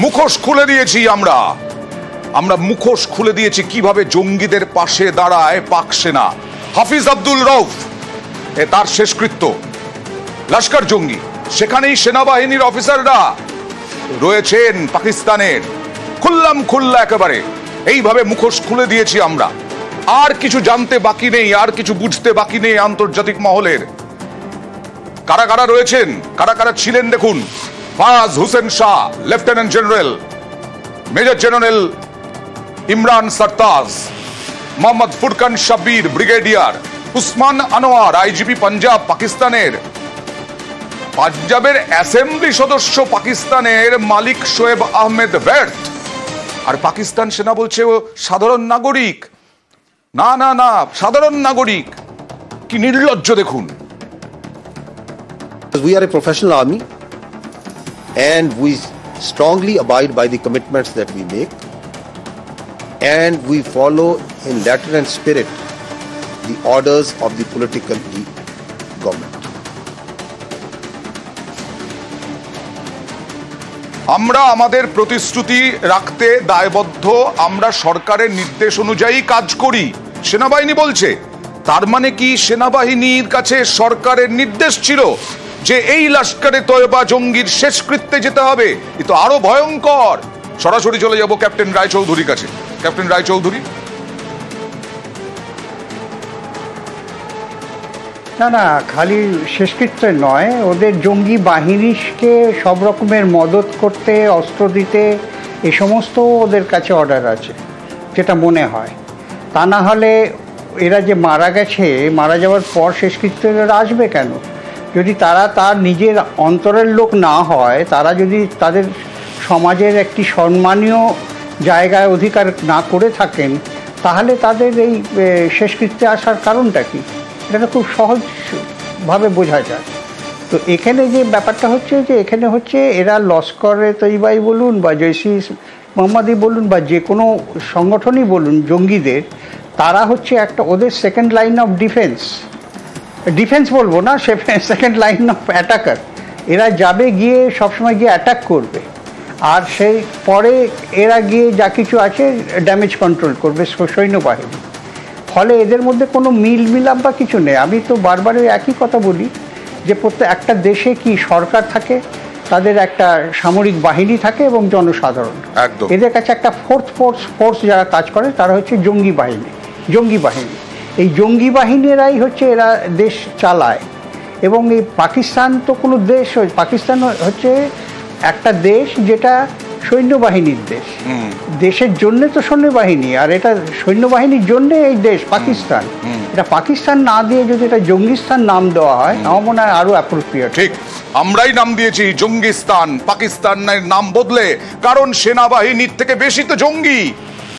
মুখোশ খুলে দিয়েছি আমরা মুখোশ খুলে দিয়েছি কিভাবে জঙ্গিদের পাশে দাঁড়ায় পাক সেনা। হাফিজ আব্দুল রউফ তার শেষকৃত্য, লস্কর জঙ্গি, সেখানেই সেনাবাহিনীর অফিসাররা রয়েছেন পাকিস্তানের, খুল্লা একেবারে এইভাবে মুখোশ খুলে দিয়েছি আমরা। আর কিছু জানতে বাকি নেই, আর কিছু বুঝতে বাকি নেই আন্তর্জাতিক মহলের। কারা কারা রয়েছেন, কারা কারা ছিলেন দেখুন। Fayaz Hossain Shah lieutenant general, major general Imran Sartaj, Mohammad Furqan Shabbir brigadier, Usman Anwar IGP Punjab পাকিস্তানের, পাঞ্জাবের অ্যাসেম্বলি সদস্য পাকিস্তানের মালিক শোয়েব আহমেদ ব্যর্থ। আর পাকিস্তান সেনা বলছে ও সাধারণ নাগরিক। না না না, সাধারণ নাগরিক, কি নির্লজ্জ দেখুন। We are a professional army and we strongly abide by the commitments that we make, and we follow in letter and spirit the orders of the political government. আমরা আমাদের প্রতিশ্রুতি রাখতে দায়বদ্ধ, আমরা সরকারের নির্দেশ অনুযায়ী কাজ করি, সেনাবাহিনী বলছে। তার মানে কি সেনাবাহিনীর কাছে সরকারের নির্দেশ ছিল যে এই লস্করে তয়বা জঙ্গির শেষকৃত্যে যেতে হবে? এ তো আরো ভয়ঙ্কর। সরাসরি চলে যাব ক্যাপ্টেন রায়চৌধুরীর কাছে। ক্যাপ্টেন রায়চৌধুরী। না না, খালি শেষকৃত্য নয়, ওদের জঙ্গি বাহিনীকে সব রকমের মদত করতে, অস্ত্র দিতে, এ সমস্ত ওদের কাছে অর্ডার আছে, যেটা মনে হয়। তা না হলে এরা যে মারা গেছে, মারা যাওয়ার পর শেষকৃত্য এরা আসবে কেন? যদি তারা তার নিজের অন্তরের লোক না হয়, তারা যদি তাদের সমাজের একটি সম্মানীয় জায়গায় অধিকার না করে থাকেন, তাহলে তাদের এই শেষকৃত্যে আসার কারণটা কি? এটা খুব সহজভাবে বোঝা যায়। তো এখানে যে ব্যাপারটা হচ্ছে, যে এখানে হচ্ছে এরা লস্করে তৈবাই বলুন বা জৈশি মোহাম্মদী বলুন বা যে কোনো সংগঠনই বলুন, জঙ্গিদের, তারা হচ্ছে একটা ওদের সেকেন্ড লাইন অফ ডিফেন্স বলবো না, সেকেন্ড লাইন অফ অ্যাটাকার। এরা যাবে, গিয়ে সবসময় গিয়ে অ্যাটাক করবে, আর সেই পরে এরা গিয়ে যা কিছু আছে ড্যামেজ কন্ট্রোল করবে সৈন্যবাহিনী। ফলে এদের মধ্যে কোনো মিলাপ বা কিছু নেই। আমি তো বারবার একই কথা বলি যে প্রত্যেক একটা দেশে কি সরকার থাকে, তাদের একটা সামরিক বাহিনী থাকে এবং জনসাধারণ। এদের কাছে একটা ফোর্স যারা কাজ করে তারা হচ্ছে জঙ্গি বাহিনী। এই জঙ্গি বাহিনীরাই হচ্ছে এরা দেশ চালায়। এবং এই পাকিস্তান তো কোনো দেশ, পাকিস্তান হচ্ছে একটা দেশ যেটা সৈন্যবাহিনীর দেশ। দেশের জন্যে তো সৈন্যবাহিনী, আর এটা সৈন্যবাহিনীর জন্যে এই দেশ পাকিস্তান। এটা পাকিস্তান না দিয়ে যদি এটা জঙ্গিস্তান নাম দেওয়া হয়, আমার মনে হয় আরো অ্যাপ্রোপ্রিয়েট। ঠিক, আমরাই নাম দিয়েছি জঙ্গিস্তান, পাকিস্তানের নাম বদলে, কারণ সেনাবাহিনীর থেকে বেশি তো জঙ্গি।